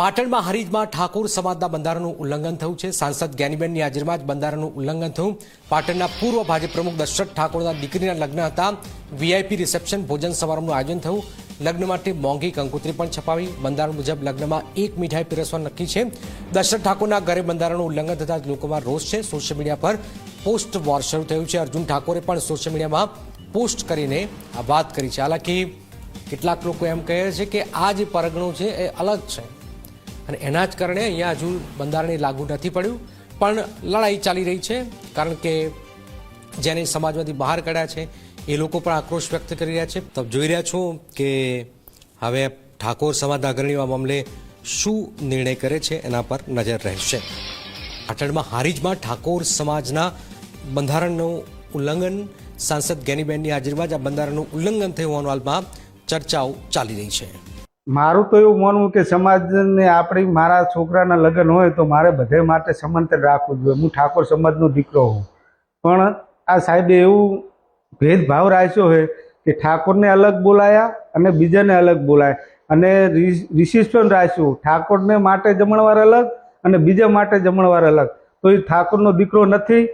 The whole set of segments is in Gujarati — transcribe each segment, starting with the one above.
પાટણમાં હરીજમાં ઠાકોર સમાજના બંધારણનું ઉલ્લંઘન થયું છે। સાંસદ જ્ઞાનીબેનની હાજરીમાં જ બંધારણનું ઉલ્લંઘન થયું। પાટણના પૂર્વ ભાજપ પ્રમુખ દશરથ ઠાકોરના દીકરીના લગ્ન હતા। વીઆઈપી રિસેપ્શન ભોજન સમારંભનું આયોજન થયું। લગ્ન માટે મોંઘી કંકોત્રી પણ છપાવી। બંધારણ મુજબ લગ્નમાં એક મીઠાઈ પીરસવાનું નક્કી છે। દશરથ ઠાકોરના ઘરે બંધારણનું ઉલ્લંઘન થતા લોકોમાં રોષ છે। સોશિયલ મીડિયા પર પોસ્ટ વોર શરૂ થયું છે। અર્જુન ઠાકોરે પણ સોશિયલ મીડિયામાં પોસ્ટ કરીને આ વાત કરી છે। હાલાકી કેટલાક લોકો એમ કહે છે કે આ જે પરગણું છે એ અલગ છે અને એના જ કારણે અહીંયા હજુ બંધારણ લાગુ નથી પડ્યું, પણ લડાઈ ચાલી રહી છે। કારણ કે જેને સમાજમાંથી બહાર કાઢ્યા છે એ લોકો પણ આક્રોશ વ્યક્ત કરી રહ્યા છે। તમે જોઈ રહ્યા છો કે હવે ઠાકોર સમાજના અગ્રણીઓ આ મામલે શું નિર્ણય કરે છે એના પર નજર રહેશે। પાટણમાં હારીજમાં ઠાકોર સમાજના બંધારણનું ઉલ્લંઘન, સાંસદ જ્ઞાનીબેનની હાજરીમાં જ આ બંધારણનું ઉલ્લંઘન થયું હોવાનું હાલમાં ચર્ચાઓ ચાલી રહી છે। મારું તો એવું માનવું કે સમાજને આપણી મારા છોકરાના લગ્ન હોય તો મારે બધે માટે સમાંતર રાખવું જોઈએ। હું ઠાકોર સમાજનો દીકરો હું, પણ આ સાહેબે એવું ભેદભાવ રાખ્યો છે કે ઠાકોરને અલગ બોલાયા અને બીજાને અલગ બોલાયા અને રિસેપ્શન રાખ્યું। ઠાકોરને માટે જમણવાર અલગ અને બીજા માટે જમણવાર અલગ। તો એ ઠાકોરનો દીકરો નથી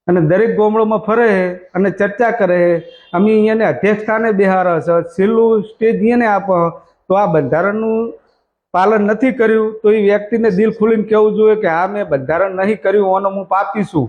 અને દરેક ગામડામાં ફરે છે અને ચર્ચા કરે છે। અમે અહીંયાને અધ્યક્ષ સ્થાને બેહારે છે, છેલ્લું સ્ટેજ અહીંયાને આપે। તો આ બંધારણનું પાલન નથી કર્યું તો એ વ્યક્તિને દિલ ખોલીને કહેવું જોઈએ કે હા મેં બંધારણ નહીં કર્યું અને હું પાપી છું।